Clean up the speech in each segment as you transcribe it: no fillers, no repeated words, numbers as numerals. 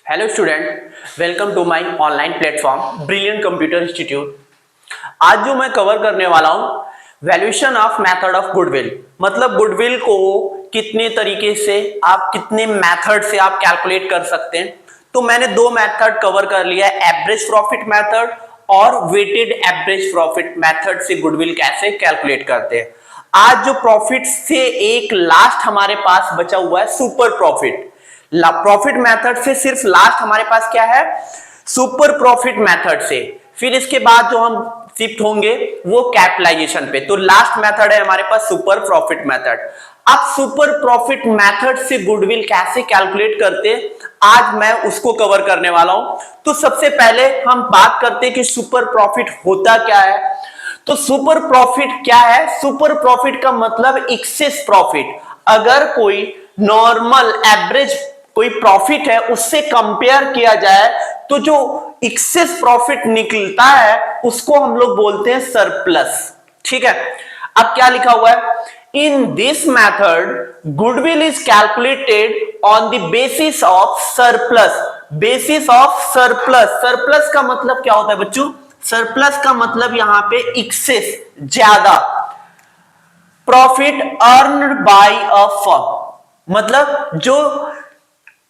Hello student, welcome to my online platform brilliant computer institute. आज जो मैं cover करने वाला हूं, valuation of method of goodwill. मतलब गुडविल को कितने तरीके से आप कितने मेथड से आप कैलकुलेट कर सकते हैं। तो मैंने दो मेथड कवर कर लिया है, एवरेज प्रॉफिट मेथड और वेटेड एवरेज प्रॉफिट मेथड से गुडविल कैसे कैलकुलेट करते हैं। आज जो प्रॉफिट से एक लास्ट हमारे पास बचा हुआ है सुपर प्रॉफिट। प्रॉफिट मेथड से सिर्फ लास्ट हमारे पास क्या है, सुपर प्रॉफिट मेथड से। फिर इसके बाद जो हम शिफ्ट होंगे वो कैपिटलाइजेशन पे। तो लास्ट मेथड है हमारे पास सुपर प्रॉफिट मेथड। अब सुपर प्रॉफिट मेथड से गुडविल कैसे कैलकुलेट करते हैं, आज मैं उसको कवर करने वाला हूं। तो सबसे पहले हम बात करते हैं कि सुपर प्रॉफिट होता क्या है। तो सुपर प्रॉफिट क्या है? सुपर प्रॉफिट का मतलब एक्सेस प्रॉफिट। अगर कोई नॉर्मल एवरेज कोई प्रॉफिट है उससे कंपेयर किया जाए तो जो एक्सेस प्रॉफिट निकलता है उसको हम लोग बोलते हैं सरप्लस। ठीक है, अब क्या लिखा हुआ है? In this method goodwill is calculated on the basis of surplus. Basis of surplus. Surplus का मतलब क्या होता है बच्चों? सरप्लस का मतलब यहां पे एक्सेस, ज्यादा profit earn by a firm. मतलब जो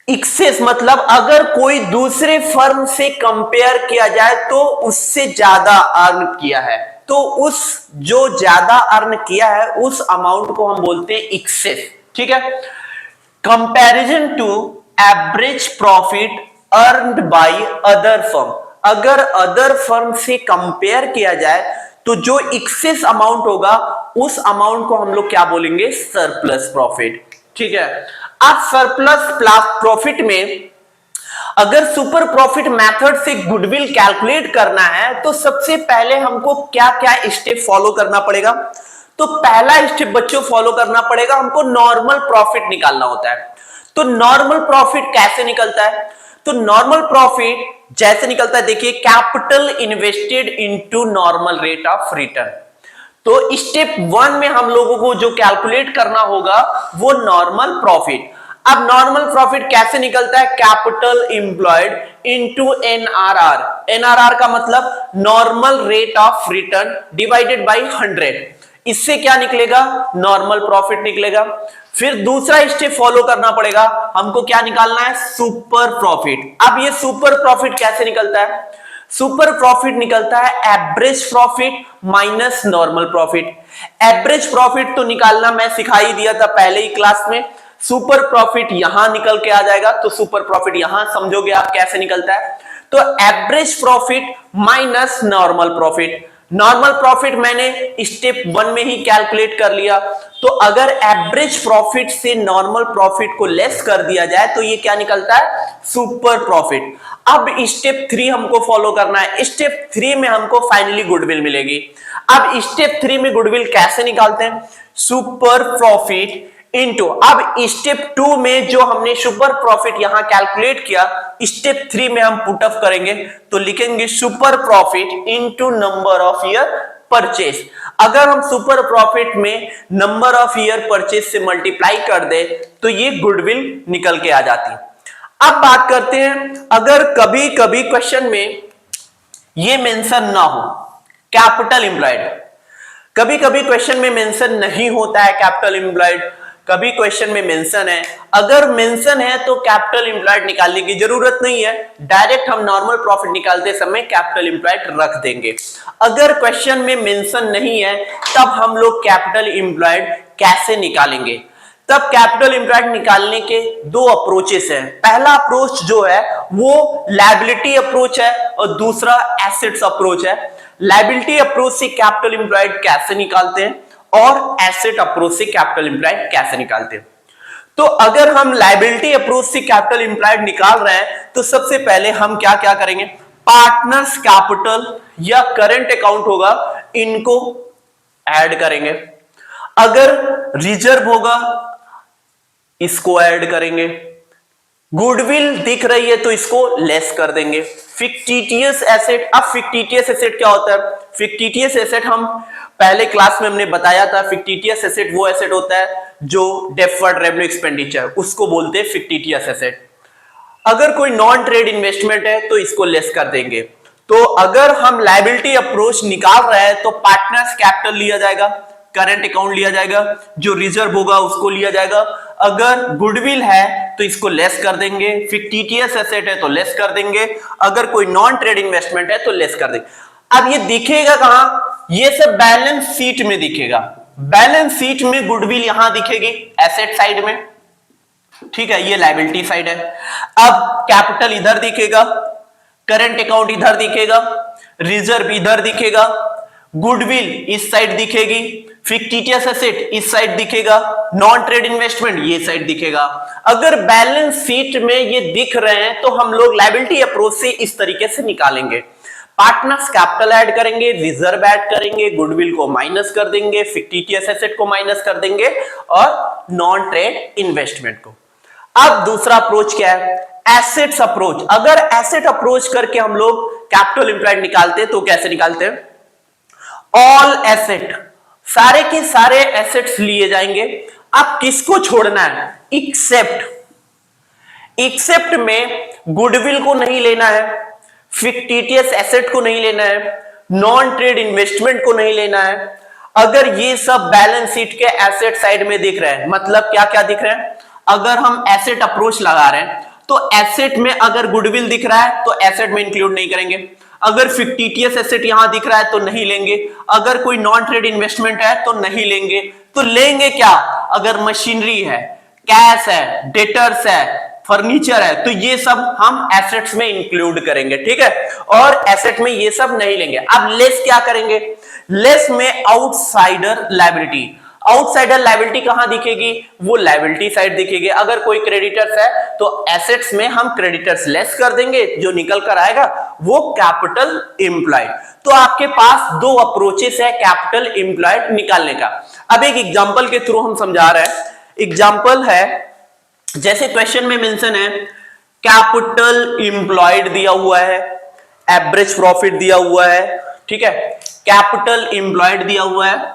एक्सेस मतलब अगर कोई दूसरे फर्म से कंपेयर किया जाए तो उससे ज्यादा अर्न किया है, तो उस जो ज्यादा अर्न किया है उस अमाउंट को हम बोलते हैं एक्सेस। ठीक है, comparison to average profit earned by other firm. अगर अदर फर्म से कंपेयर किया जाए तो जो एक्सेस अमाउंट होगा उस अमाउंट को हम लोग क्या बोलेंगे? Surplus profit. ठीक है, अब सरप्लस प्रॉफिट में अगर सुपर प्रॉफिट मेथड से गुडविल कैलकुलेट करना है तो सबसे पहले हमको क्या क्या स्टेप फॉलो करना पड़ेगा? तो पहला स्टेप बच्चों फॉलो करना पड़ेगा, हमको नॉर्मल प्रॉफिट निकालना होता है। तो नॉर्मल प्रॉफिट कैसे निकलता है? तो नॉर्मल प्रॉफिट जैसे निकलता है, देखिए, capital invested into normal rate of return. तो स्टेप 1 में हम लोगों को जो कैलकुलेट करना होगा वो नॉर्मल प्रॉफिट। अब नॉर्मल प्रॉफिट कैसे निकलता है? Capital employed into NRR. NRR का मतलब normal rate of return divided by 100। इससे क्या निकलेगा? नॉर्मल प्रॉफिट निकलेगा। फिर दूसरा स्टेप फॉलो करना पड़ेगा, हमको क्या निकालना है? Super profit. अब ये सुपर प्रॉफिट कैसे निकलता है? सुपर प्रॉफिट निकलता है average profit minus normal profit. Average profit तो निकालना मैं सिखा ही दिया था पहले ही क्लास में। सुपर प्रॉफिट यहां निकल के आ जाएगा, तो सुपर प्रॉफिट यहां समझोगे आप कैसे निकलता है। तो average profit minus normal profit. Normal profit मैंने स्टेप 1 में ही कैलकुलेट कर लिया। तो अगर एवरेज प्रॉफिट से नॉर्मल प्रॉफिट को लेस कर दिया जाए तो ये क्या निकलता है? Super profit. अब स्टेप 3 हमको फॉलो करना है। स्टेप 3 में हमको फाइनली गुडविल मिलेगी। अब स्टेप 3 में गुडविल कैसे निकालते हैं? सुपर प्रॉफिट इनटू, अब स्टेप 2 में जो हमने सुपर प्रॉफिट यहां कैलकुलेट किया, स्टेप 3 में हम पुट अप करेंगे तो लिखेंगे super profit into number of year purchase. अगर हम सुपर प्रॉफिट में नंबर ऑफ ईयर परचेस से मल्टीप्लाई कर दे तो ये गुडविल निकल के आ जाती। अब बात करते हैं, अगर कभी कभी क्वेश्चन में ये मेंशन ना हो, कैपिटल एम्प्लॉयड। कभी कभी क्वेश्चन में मेंशन नहीं होता है कैपिटल एम्प्लॉयड, कभी क्वेश्चन में मेंशन है। अगर मेंशन है तो कैपिटल एम्प्लॉयड निकालने की जरूरत नहीं है, डायरेक्ट हम नॉर्मल प्रॉफिट निकालते समय कैपिटल एम्प्लॉयड रख देंगे। अगर क्वेश्चन में मेंशन नहीं है तब हम लोग कैपिटल एम्प्लॉयड कैसे निकालेंगे? तब कैपिटल एम्प्लॉयड निकालने के दो अप्रोचेस हैं। पहला अप्रोच जो है वो लायबिलिटी अप्रोच है और दूसरा एसेट्स अप्रोच है। लायबिलिटी अप्रोच से कैपिटल एम्प्लॉयड कैसे निकालते हैं और एसेट अप्रोच से कैपिटल एम्प्लॉयड कैसे निकालते हैं। तो अगर हम लायबिलिटी अप्रोच से कैपिटल एम्प्लॉयड निकाल रहे हैं तो सबसे पहले हम क्या क्या करेंगे? पार्टनर्स कैपिटल या करंट अकाउंट होगा, इनको ऐड करेंगे। अगर रिजर्व होगा इसको ऐड करेंगे। गुडविल दिख रही है तो इसको लेस कर देंगे। फिक्टिटियस एसेट, अब फिक्टिटियस एसेट क्या होता है? फिक्टिटियस एसेट हम पहले क्लास में हमने बताया था। फिक्टिटियस एसेट वो एसेट होता है जो डेफर्ड रेवेन्यू एक्सपेंडिचर, उसको बोलते हैं फिक्टिटियस एसेट। अगर कोई नॉन ट्रेड इन्वेस्टमेंट है तो इसको लेस कर देंगे। तो अगर हम लायबिलिटी अप्रोच निकाल रहे हैं तो पार्टनर्स कैपिटल लिया जाएगा, करंट अकाउंट लिया जाएगा, जो रिजर्व होगा उसको लिया जाएगा। अगर गुडविल है तो इसको लेस कर देंगे, फिक्टिशियस एसेट है तो लेस कर देंगे, अगर कोई नॉन ट्रेड इन्वेस्टमेंट है तो लेस कर देंगे। अब ये दिखेगा कहां? ये सब बैलेंस शीट में दिखेगा। बैलेंस शीट में गुडविल यहां दिखेगी एसेट साइड में, ठीक है, ये लायबिलिटी साइड है। अब कैपिटल इधर दिखेगा, करंट अकाउंट इधर दिखेगा, रिजर्व इधर दिखेगा, गुडविल इस साइड दिखेगी, फिक्टिशियस एसेट इस साइड दिखेगा, नॉन ट्रेड इन्वेस्टमेंट ये साइड दिखेगा। अगर बैलेंस शीट में ये दिख रहे हैं तो हम लोग लायबिलिटी अप्रोच से इस तरीके से निकालेंगे। पार्टनर्स कैपिटल ऐड करेंगे, रिजर्व ऐड करेंगे, गुडविल को माइनस कर देंगे, फिक्टिशियस एसेट को माइनस कर देंगे और नॉन ट्रेड इन्वेस्टमेंट को। अब दूसरा अप्रोच क्या है? Assets approach. अगर एसेट अप्रोच करके हम लोग कैपिटल एम्प्लॉयड निकालते हैं तो कैसे निकालते हैं? ऑल एसेट, सारे के सारे एसेट्स लिए जाएंगे। अब किसको छोड़ना है? एक्सेप्ट में गुडविल को नहीं लेना है, फिक्टिशियस एसेट को नहीं लेना है, नॉन ट्रेड इन्वेस्टमेंट को नहीं लेना है। अगर ये सब बैलेंस शीट के एसेट साइड में दिख रहे हैं, मतलब क्या क्या दिख रहे हैं? अगर हम एसेट अप्रोच लगा रहे हैं तो एसेट में अगर गुडविल दिख रहा है तो एसेट में इंक्लूड नहीं करेंगे, अगर फिक्टिशियस एसेट यहां दिख रहा है तो नहीं लेंगे, अगर कोई नॉन ट्रेड इन्वेस्टमेंट है तो नहीं लेंगे। तो लेंगे क्या? अगर मशीनरी है, कैश है, डेटर्स है, फर्नीचर है, तो ये सब हम एसेट्स में इंक्लूड करेंगे, ठीक है, और एसेट में ये सब नहीं लेंगे। अब लेस क्या करेंगे? लेस में आउटसाइडर लायबिलिटी। आउटसाइडर लायबिलिटी कहां दिखेगी? वो लायबिलिटी साइड दिखेगी। अगर कोई क्रेडिटर्स है तो एसेट्स में हम क्रेडिटर्स लेस कर देंगे, जो निकल कर आएगा वो कैपिटल एम्प्लॉयड। तो आपके पास दो अप्रोचेस है कैपिटल एम्प्लॉयड निकालने का। अब एक एग्जांपल के थ्रू हम समझा रहे हैं। एग्जांपल है, जैसे क्वेश्चन में मेंशन है कैपिटल एम्प्लॉयड दिया हुआ है, एवरेज प्रॉफिट दिया हुआ है, ठीक है, कैपिटल एम्प्लॉयड दिया हुआ है।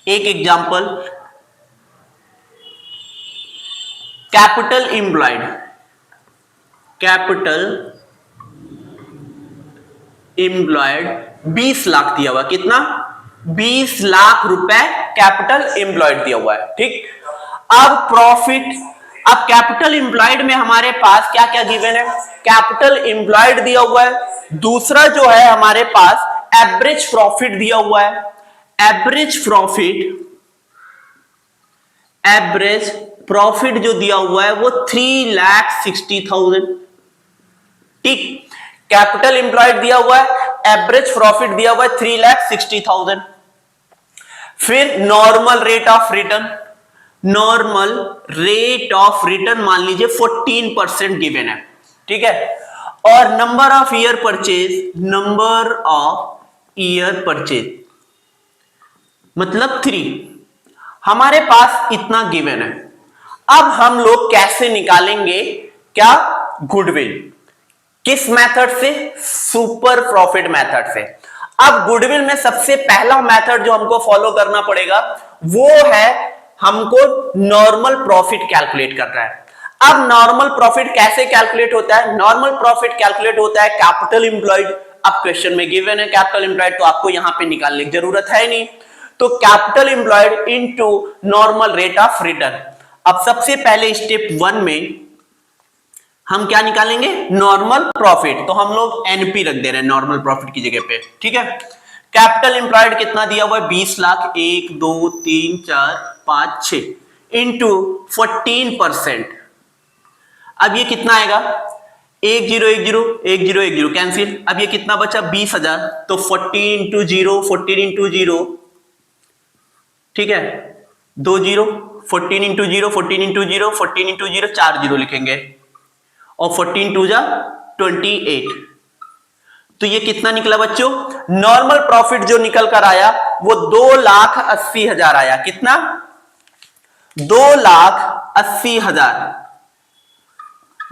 एक एग्जांपल, कैपिटल एम्प्लॉयड 20 लाख दिया हुआ। कितना? 20 लाख रुपए कैपिटल एम्प्लॉयड दिया हुआ है, ठीक। अब प्रॉफिट, अब कैपिटल एम्प्लॉयड में हमारे पास क्या क्या गिवन है? कैपिटल एम्प्लॉयड दिया हुआ है, दूसरा जो है हमारे पास एवरेज प्रॉफिट दिया हुआ है। एवरेज प्रॉफिट जो दिया हुआ है वो 3,60,000, ठीक। कैपिटल एम्प्लॉयड दिया हुआ है, एवरेज प्रॉफिट दिया हुआ है 3,60,000। फिर नॉर्मल रेट ऑफ रिटर्न मान लीजिए 14% गिवन है, ठीक है, और नंबर ऑफ ईयर परचेज मतलब 3। हमारे पास इतना गिवन है। अब हम लोग कैसे निकालेंगे क्या? गुडविल। किस मेथड से? सुपर प्रॉफिट मेथड से। अब गुडविल में सबसे पहला मेथड जो हमको फॉलो करना पड़ेगा वो है हमको नॉर्मल प्रॉफिट कैलकुलेट करना है। अब नॉर्मल प्रॉफिट कैसे कैलकुलेट होता है? नॉर्मल प्रॉफिट कैलकुलेट होता है कैपिटल एम्प्लॉयड। अब क्वेश्चन में गिवन है कैपिटल एम्प्लॉयड, तो आपको यहां पे निकालने की जरूरत है नहीं। तो capital employed into normal rate of return. अब सबसे पहले स्टेप 1 में हम क्या निकालेंगे? Normal profit. तो हम लोग एनपी रख दे रहे हैं नॉर्मल प्रॉफिट की जगह पे, ठीक है। कैपिटल एम्प्लॉयड कितना दिया हुआ है? 20 लाख। 1 2 3 4 5 6 इंटू 14%। अब ये कितना आएगा? 1 0 1 0 1 0 1 0 कैंसिल। अब ये कितना बचा? 20,000। तो 14 इंटू 0 14 इंटू 0, ठीक है, 2 0, 14 इंटू 0 14 इंटू 0 14 इंटू 0 4 0 लिखेंगे, और 14 2 जा 28। तो ये कितना निकला बच्चों? नॉर्मल प्रॉफिट जो निकल कर आया वो 2,80,000 आया। कितना? 2,80,000।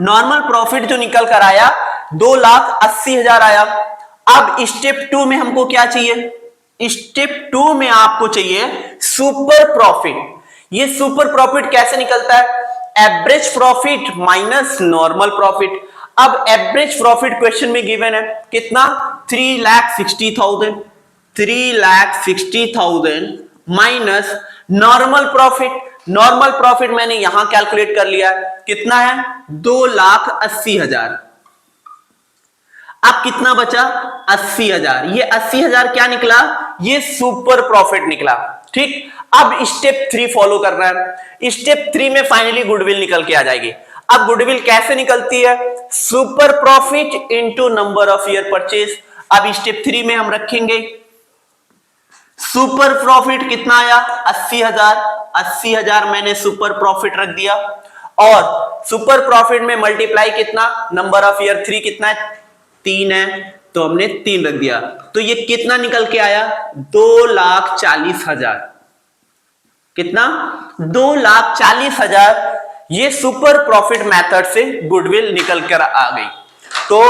नॉर्मल प्रॉफिट जो निकल कर आया 2,80,000 आया। अब स्टेप 2 में हमको क्या चाहिए? स्टेप 2 में आपको चाहिए सुपर प्रॉफिट। ये सुपर प्रॉफिट कैसे निकलता है? Average profit minus normal profit. अब एवरेज प्रॉफिट क्वेश्चन में गिवन है कितना, 3,60,000, 3,60,000 minus normal profit. Normal profit मैंने यहां कैलकुलेट कर लिया है, कितना है, 2,80,000। अब कितना बचा, 80,000। ये 80,000 क्या निकला, ये सुपर प्रॉफिट निकला। ठीक, अब स्टेप 3 फॉलो करना है। स्टेप 3 में फाइनली गुडविल निकल के आ जाएगी। अब गुडविल कैसे निकलती है, super profit into number of year purchase. अब स्टेप 3 में हम रखेंगे सुपर प्रॉफिट कितना आया, 80,000। 80,000 मैंने सुपर प्रॉफिट रख दिया, और सुपर प्रॉफिट में मल्टीप्लाई कितना, नंबर ऑफ ईयर 3 कितना है, 3 है, तो हमने 3 रख दिया। तो ये कितना निकल के आया, 2,40,000। कितना, 2,40,000। ये सुपर प्रॉफिट मेथड से गुडविल निकल कर आ गई। तो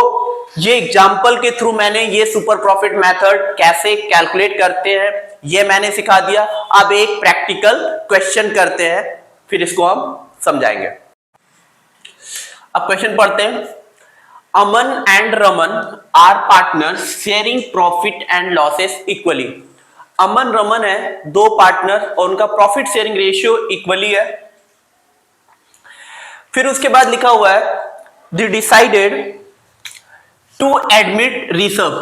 ये एग्जांपल के थ्रू मैंने ये सुपर प्रॉफिट मेथड कैसे कैलकुलेट करते हैं ये मैंने सिखा दिया। अब एक प्रैक्टिकल क्वेश्चन करते हैं, फिर इसको हम समझाएंगे। अब क्वेश्चन पढ़ते हैं। Aman and Raman are partners sharing profit and losses equally. Aman Raman है, दो पार्टनर, और उनका प्रॉफिट शेयरिंग रेशियो इक्वली है। फिर उसके बाद लिखा हुआ है they decided to admit Rishabh.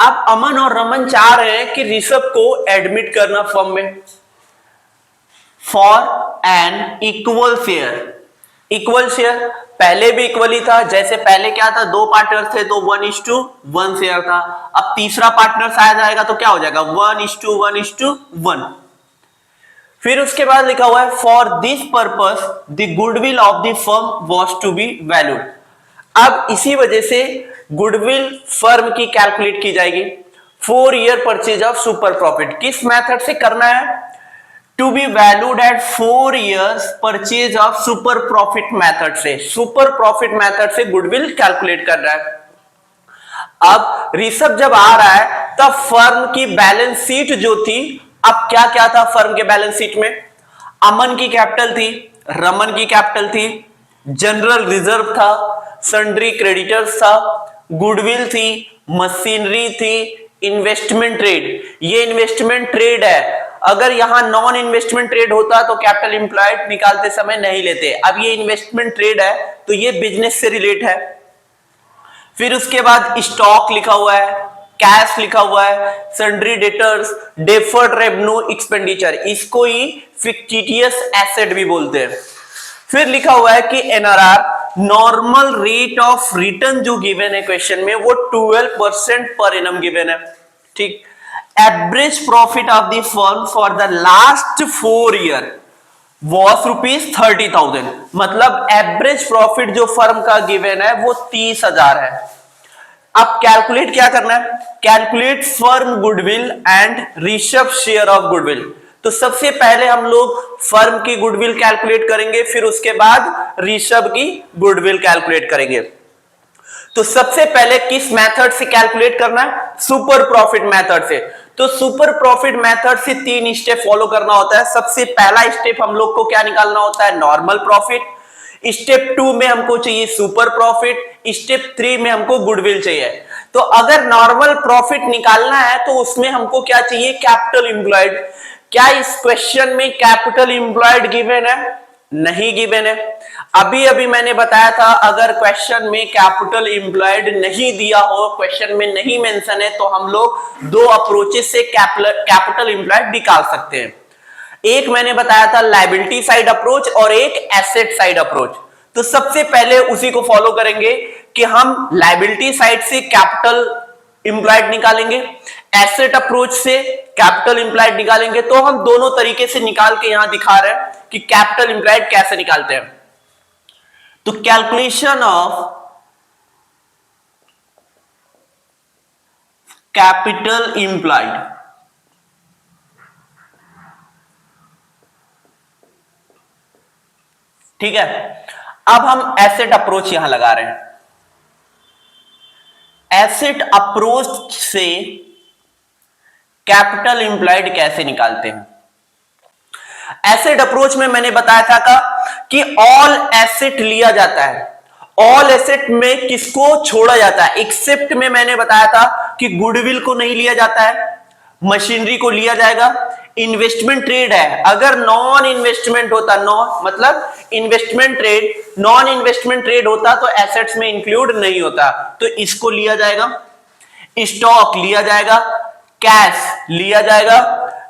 अब अमन और रमन चाह रहे हैं कि ऋषभ को एडमिट करना फर्म में for an equal share. Equal share पहले भी इक्वली था, जैसे पहले क्या था, दो पार्टनर थे तो 1:1 शेयर था। अब तीसरा पार्टनर शायद आएगा तो क्या हो जाएगा, 1:1:1। फिर उसके बाद लिखा हुआ है for this purpose the goodwill of the firm was to be valued. अब इसी वजह से गुडविल फर्म की कैलकुलेट की जाएगी। 4 year purchase of super profit किस मेथड से करना है, to be valued at 4 years purchase of super profit method से। सुपर प्रॉफिट मेथड से गुडविल कैलकुलेट कर रहा है। अब ऋषभ जब आ रहा है तब फर्म की बैलेंस शीट जो थी, अब क्या क्या था फर्म के बैलेंस शीट में, अमन की कैपिटल थी, रमन की कैपिटल थी, जनरल रिजर्व था, सन्ड्री क्रेडिटर्स था, गुडविल थी, मशीनरी थी, इन्वेस्टमेंट ट्रेड। ये इन्वेस्टमेंट ट्रेड है। अगर यहां नॉन इन्वेस्टमेंट ट्रेड होता तो कैपिटल एम्प्लॉयड निकालते समय नहीं लेते। अब ये इन्वेस्टमेंट ट्रेड है तो ये बिजनेस से रिलेट है। फिर उसके बाद स्टॉक लिखा हुआ है, कैश लिखा हुआ है, sundry debtors, deferred revenue expenditure, इसको ही फिक्टिशियस एसेट भी बोलते हैं। फिर लिखा हुआ है कि NRR normal rate of return जो गिवन है क्वेश्चन में वो 12% पर एनम गिवन है। ठीक, average profit of the firm for the last 4 year was ₹30,000। मतलब एवरेज प्रॉफिट जो फर्म का गिवन है वो 30,000 है। अब कैलकुलेट क्या करना है, calculate firm goodwill and Rishabh share of goodwill. तो सबसे पहले हम लोग फर्म की गुडविल कैलकुलेट करेंगे, फिर उसके बाद ऋषभ की गुडविल कैलकुलेट करेंगे। तो सबसे पहले किस मेथड से कैलकुलेट करना है, सुपर प्रॉफिट मेथड से। तो सुपर प्रॉफिट मेथड से 3 स्टेप फॉलो करना होता है। सबसे पहला स्टेप हम लोग को क्या निकालना होता है, नॉर्मल प्रॉफिट। स्टेप 2 में हमको चाहिए सुपर प्रॉफिट, स्टेप 3 में हमको गुडविल चाहिए। तो अगर नॉर्मल प्रॉफिट निकालना है तो उसमें हमको क्या चाहिए, कैपिटल एम्प्लॉयड। क्या इस क्वेश्चन में कैपिटल एम्प्लॉयड गिवन है, नहीं गिवन है। अभी अभी मैंने बताया था अगर क्वेश्चन में कैपिटल एम्प्लॉयड नहीं दिया हो, क्वेश्चन में नहीं मेंशन है, तो हम लोग 2 अप्रोचेस से कैपिटल एम्प्लॉयड निकाल सकते हैं। एक मैंने बताया था लायबिलिटी साइड अप्रोच और एक एसेट साइड अप्रोच। तो सबसे पहले उसी को फॉलो करेंगे कि हम लायबिलिटी साइड से कैपिटल एम्प्लॉयड निकालेंगे, एसेट अप्रोच से कैपिटल एम्प्लॉयड निकालेंगे। तो हम दोनों तरीके से निकाल के यहां दिखा रहे हैं कि कैपिटल एम्प्लॉयड कैसे निकालते हैं। तो कैलकुलेशन ऑफ कैपिटल एम्प्लॉयड, ठीक है। अब हम एसेट अप्रोच यहां लगा रहे हैं। एसेट अप्रोच से कैपिटल एम्प्लॉयड कैसे निकालते हैं। एसेट अप्रोच में मैंने बताया था कि ऑल एसेट लिया जाता है। ऑल एसेट में किसको छोड़ा जाता है? एक्सेप्ट में मैंने बताया था कि गुडविल को नहीं लिया जाता है, मशीनरी को लिया जाएगा। इन्वेस्टमेंट ट्रेड है, अगर नॉन इन्वेस्टमेंट होता, नॉन मतलब investment trade, non investment trade होता तो एसेट्स में इंक्लूड नहीं होता, तो इसको लिया जाएगा। स्टॉक लिया जाएगा, कैश लिया जाएगा,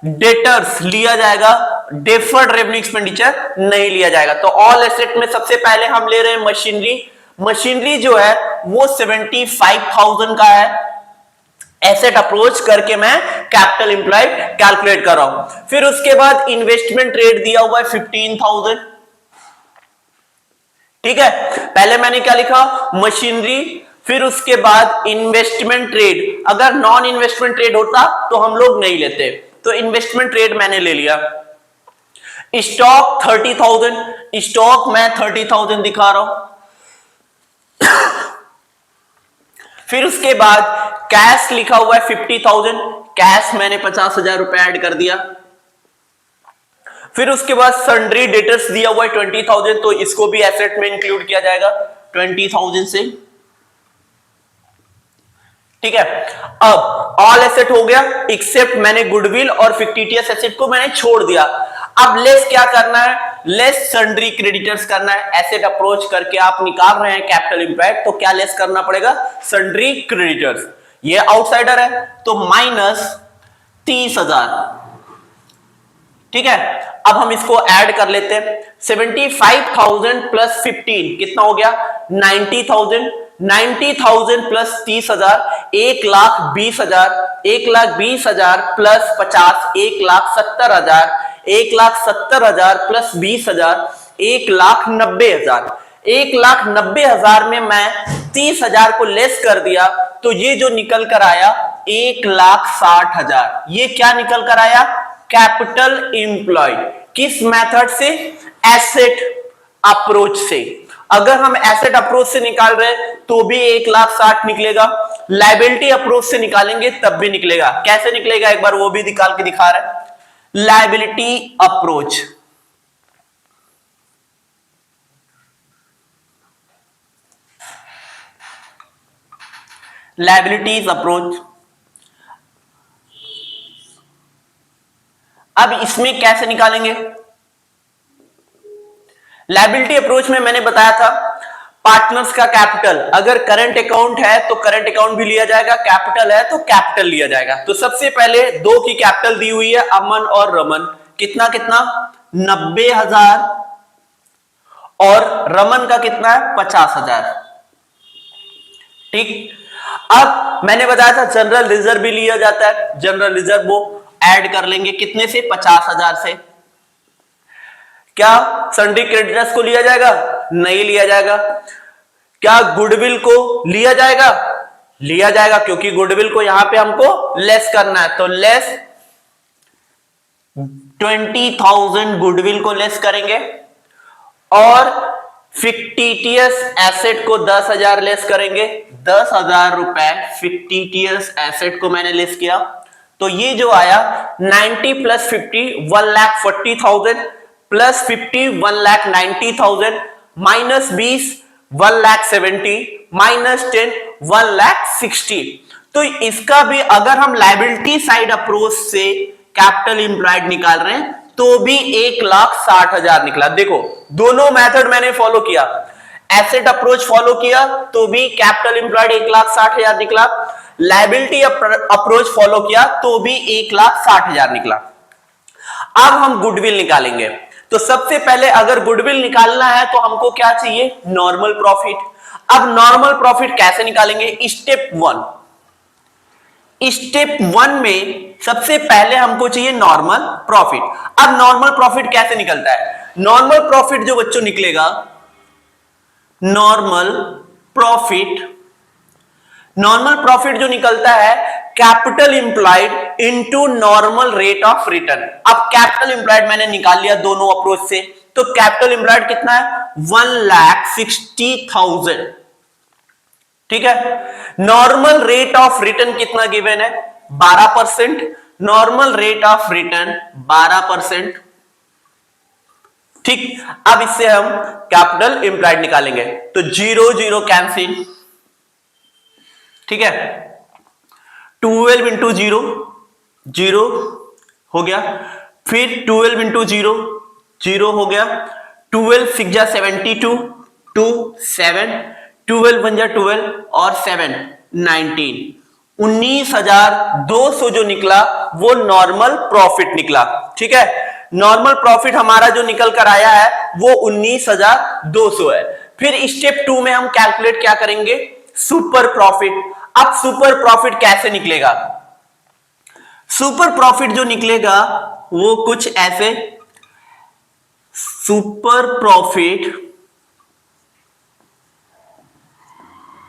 डेटर्स लिया जाएगा, डेफर्ड रेवेन्यू एक्सपेंडिचर नहीं लिया जाएगा। तो ऑल एसेट में सबसे पहले हम ले रहे हैं मशीनरी। मशीनरी जो है वो 75,000 का है। एसेट अप्रोच करके मैं कैपिटल एम्प्लॉयड कैलकुलेट कर रहा हूं। फिर उसके बाद इन्वेस्टमेंट ट्रेड दिया हुआ है 15,000। ठीक है, पहले मैंने क्या लिखा? मशीनरी, फिर उसके बाद इन्वेस्टमेंट ट्रेड। अगर नॉन इन्वेस्टमेंट ट्रेड होता तो हम लोग नहीं लेते, तो इन्वेस्टमेंट ट्रेड मैंने ले लिया। स्टॉक 30,000, स्टॉक मैं 30,000 दिखा रहा हूं। फिर उसके बाद कैश लिखा हुआ है 50,000, कैश मैंने 50,000 रुपए ऐड कर दिया। फिर उसके बाद सन्ड्री डेटर्स दिया हुआ है 20,000, तो इसको भी एसेट में इंक्लूड किया जाएगा 20,000 से। ठीक है, अब ऑल एसेट हो गया, एक्सेप्ट मैंने गुडविल और फिक्टिटियस एसेट को मैंने छोड़ दिया। अब लेस क्या करना है? लेस सन्ड्री क्रेडिटर्स करना है। एसेट अप्रोच करके आप निकाल रहे हैं कैपिटल इंपैक्ट, तो क्या लेस करना पड़ेगा? Sundry creditors. ये आउटसाइडर है तो माइनस 30,000। ठीक है, अब हम इसको ऐड कर लेते हैं। 75,000 प्लस 15 कितना हो गया? 90,000। 90,000 प्लस 30,000 1,20,000। 1,20,000 प्लस 50 1,70,000। 1,70,000 प्लस 20,000 1,90,000। 1,90,000 में मैं 30,000 को लेस कर दिया, तो ये जो निकल कर आया 1,60,000। ये क्या निकल कर आया? Capital employed. किस मेथड से? एसेट अप्रोच से। अगर हम एसेट अप्रोच से निकाल रहे हैं तो भी 1,60,000 निकलेगा। लायबिलिटी अप्रोच से निकालेंगे तब भी निकलेगा। कैसे निकलेगा एक बार वो भी निकाल के दिखा रहे हैं। Liability approach, liabilities approach. अब इसमें कैसे निकालेंगे? लायबिलिटी अप्रोच में मैंने बताया था पार्टनर्स का कैपिटल, अगर करंट अकाउंट है तो करंट अकाउंट भी लिया जाएगा, कैपिटल है तो कैपिटल लिया जाएगा। तो सबसे पहले दो की कैपिटल दी हुई है, अमन और रमन। कितना कितना? 90,000। और रमन का कितना है? 50,000। ठीक, अब मैंने बताया था जनरल रिजर्व भी लिया जाता है। जनरल रिजर्व वो ऐड कर लेंगे कितने से? 50,000 से। क्या सन्ड्री क्रेडिटर्स को लिया जाएगा? नहीं लिया जाएगा। क्या गुडविल को लिया जाएगा? लिया जाएगा, क्योंकि गुडविल को यहां पे हमको लेस करना है, तो लेस 20,000 गुडविल को लेस करेंगे और फिक्टिटियस एसेट को 10,000 लेस करेंगे। 10,000 रुपए फिक्टिटियस एसेट को मैंने लेस किया, तो ये जो आया 90 प्लस 50 1,40,000 प्लस 50 1,90,000 माइनस 20 1,70,000 माइनस 10 1,60,000। तो इसका भी अगर हम लायबिलिटी साइड अप्रोच से कैपिटल एम्प्लॉयड निकाल रहे हैं तो भी 1,60,000 निकला। देखो दोनों मेथड मैंने फॉलो किया, एसेट अप्रोच फॉलो किया तो भी कैपिटल एम्प्लॉयड 1,60,000 निकला, लायबिलिटी अप्रोच फॉलो किया तो भी 1,60,000 निकला। अब हम गुडविल निकालेंगे, तो सबसे पहले अगर गुडविल निकालना है तो हमको क्या चाहिए? Normal profit. अब नॉर्मल प्रॉफिट कैसे निकालेंगे? स्टेप वन में सबसे पहले हमको चाहिए नॉर्मल प्रॉफिट। अब नॉर्मल प्रॉफिट कैसे निकलता है? नॉर्मल प्रॉफिट जो बच्चों निकलेगा, नॉर्मल प्रॉफिट जो निकलता है capital employed into normal rate of return. अब कैपिटल इंप्लॉयड मैंने निकाल लिया दोनों अप्रोच से, तो कैपिटल इंप्लॉयड कितना है? 1,60,000। ठीक है, नॉर्मल रेट ऑफ रिटर्न कितना गिवन है? 12%। Normal rate of return 12%। ठीक, अब इससे हम कैपिटल इंप्लाइड निकालेंगे, तो 0 0 कैंसिल, ठीक है, 12 इंटू 0 0 हो गया, फिर 12 इंटू 0 0 हो गया, 12 6 जा 72 2 7, 12 बन जा 12 और 7 19, 19,200 जो निकला वो नॉर्मल प्रॉफिट निकला। ठीक है, नॉर्मल प्रॉफिट हमारा जो निकल कर आया है वो 19,200 है। फिर स्टेप 2 में हम कैलकुलेट क्या करेंगे, सुपर प्रॉफिट। अब सुपर प्रॉफिट कैसे निकलेगा, सुपर प्रॉफिट जो निकलेगा वो कुछ ऐसे, super profit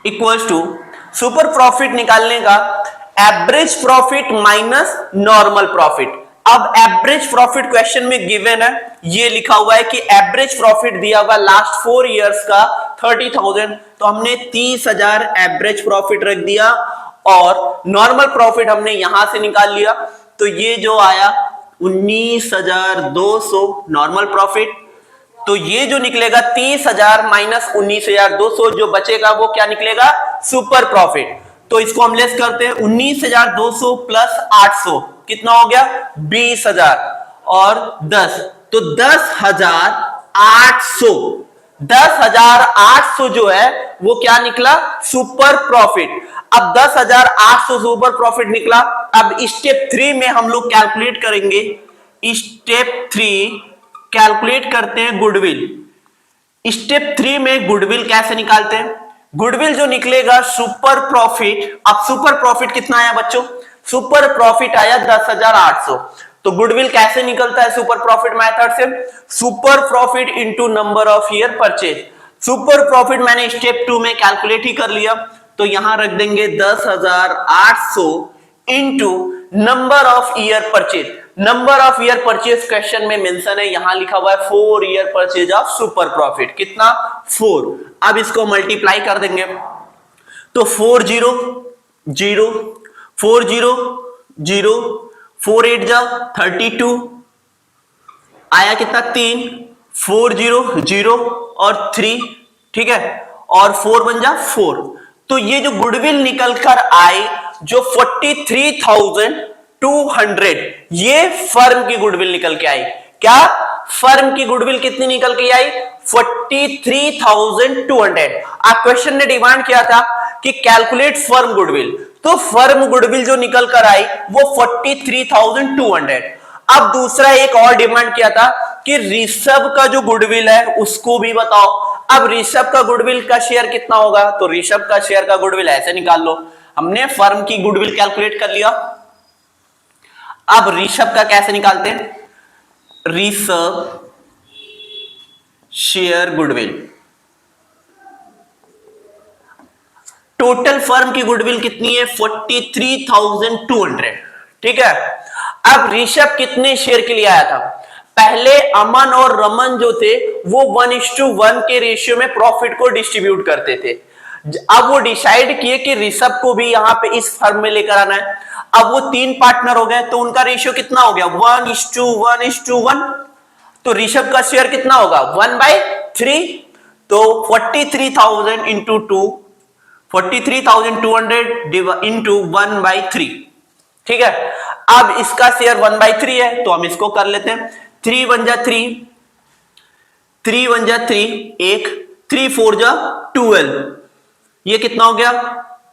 equals to, super profit निकालने का average profit minus normal profit. अब एवरेज प्रॉफिट क्वेश्चन में गिवन है, ये लिखा हुआ है कि एवरेज प्रॉफिट दिया हुआ लास्ट 4 इयर्स का 30,000, तो हमने 30,000 एवरेज प्रॉफिट रख दिया और नॉर्मल प्रॉफिट हमने यहां से निकाल लिया, तो ये जो आया 19,200 नॉर्मल प्रॉफिट। तो ये जो निकलेगा 30,000 माइनस 19,200 जो बचेगा वो क्या निकलेगा, सुपर प्रॉफिट। तो इसको हम लेस करते हैं, 19,200 प्लस 800 कितना हो गया, 20,000 और 10, तो 10,800, 10,800 जो है वो क्या निकला, सुपर प्रॉफिट। अब 10,800 सुपर प्रॉफिट निकला। अब स्टेप 3 में हम लोग कैलकुलेट करेंगे, स्टेप 3 कैलकुलेट करते हैं गुडविल। स्टेप 3 में गुडविल कैसे निकालते हैं, गुडविल जो निकलेगा सुपर प्रॉफिट। अब सुपर प्रॉफिट कितना आया बच्चों, सुपर प्रॉफिट आया 10,800, तो गुडविल कैसे निकलता है सुपर प्रॉफिट मेथड से, super profit into number of year purchase. Super profit मैंने स्टेप 2 में कैलकुलेट ही कर लिया, तो यहां रख देंगे 10,800 into number of year purchase. Number of year purchase question में मेंशन है, यहां लिखा हुआ है 4 year purchase of super profit, कितना 4। अब इसको मल्टीप्लाई कर देंगे, तो 4 0 0 4 0 0 4 8 जा 32 आया कितना 3, 4 0 0 और 3, ठीक है, और 4 बन जा 4। तो ये जो गुडविल निकल कर आए जो 43,200, ये फर्म की गुडविल निकल के आई। क्या फर्म की गुडविल कितनी निकल के आई, 43,200। आप क्वेश्चन ने डिमांड किया था कि कैलकुलेट फर्म गुडविल, तो फर्म गुडविल जो निकल कर आई वो 43,200। अब दूसरा एक और डिमांड किया था कि ऋषभ का जो गुडविल है उसको भी बताओ। अब ऋषभ का गुडविल का शेयर कितना होगा, तो ऋषभ का शेयर का गुडविल ऐसे निकाल लो, हमने फर्म की गुडविल कैलकुलेट कर लिया। अब ऋषभ का कैसे निकालते हैं, Rishabh share goodwill, total firm की गुडविल कितनी है 43,200, ठीक है। अब ऋषभ कितने शेयर के लिए आया था, पहले अमन और रमन जो थे वो 1:1 के रेशियो में प्रॉफिट को डिस्ट्रीब्यूट करते थे। अब वो डिसाइड किए कि ऋषभ को भी यहां पे इस फर्म में लेकर आना है। अब वो 3 पार्टनर हो गए, तो उनका रेशियो कितना हो गया 1:1:1, तो ऋषभ का शेयर कितना होगा 1/3, तो 43,000 इंटू 2, 43,200 इंटू 1/3, ठीक है। अब इसका शेयर 1/3 है, तो हम इसको कर लेते हैं, 3 1 जा 3, 3 1 जा 3 1, 3 4 जा 12, ये कितना हो गया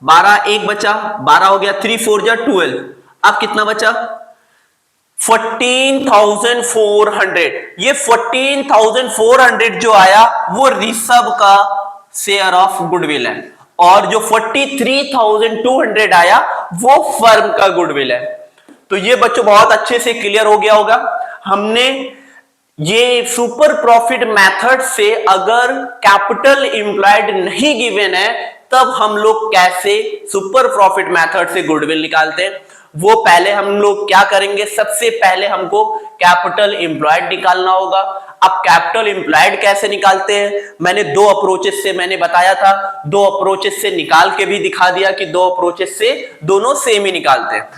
12, एक बचा 12 हो गया, 3 4 जा 12, अब कितना बचा 14,400। ये 14,400 जो आया वो ऋषभ का शेयर ऑफ गुडविल है, और जो 43,200 आया वो फर्म का गुडविल है। तो ये बच्चों बहुत अच्छे से क्लियर हो गया होगा। हमने ये सुपर प्रॉफिट मेथड से अगर कैपिटल इंप्लॉयड नहीं गिवन है तब हम लोग कैसे सुपर प्रॉफिट मेथड से गुडविल निकालते हैं, वो पहले हम लोग क्या करेंगे, सबसे पहले हमको कैपिटल इंप्लॉयड निकालना होगा। अब कैपिटल इंप्लॉयड कैसे निकालते हैं, मैंने 2 अप्रोचेस से मैंने बताया था, 2 अप्रोचेस से निकाल के भी दिखा दिया कि 2 अप्रोचेस से दोनों सेम ही निकालते हैं।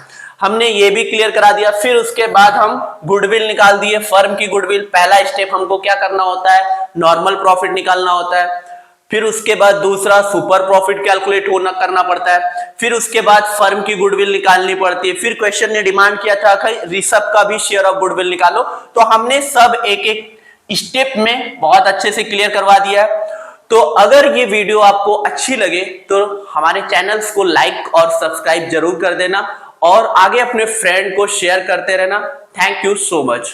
हमने ये भी क्लियर करा दिया। फिर उसके बाद हम गुडविल निकाल दिए, फर्म की गुडविल। पहला स्टेप हमको क्या करना होता है, नॉर्मल प्रॉफिट निकालना होता है। फिर उसके बाद दूसरा सुपर प्रॉफिट कैलकुलेट होना करना पड़ता है। फिर उसके बाद फर्म की गुडविल निकालनी पड़ती है। फिर क्वेश्चन ने डिमांड किया था कि ऋषभ का भी शेयर ऑफ गुडविल निकालो, तो हमने सब एक एक स्टेप में बहुत अच्छे से क्लियर करवा दिया है। तो अगर ये वीडियो आपको अच्छी लगे तो हमारे चैनल्स को लाइक और सब्सक्राइब जरूर कर देना और आगे अपने फ्रेंड को शेयर करते रहना। Thank you so much.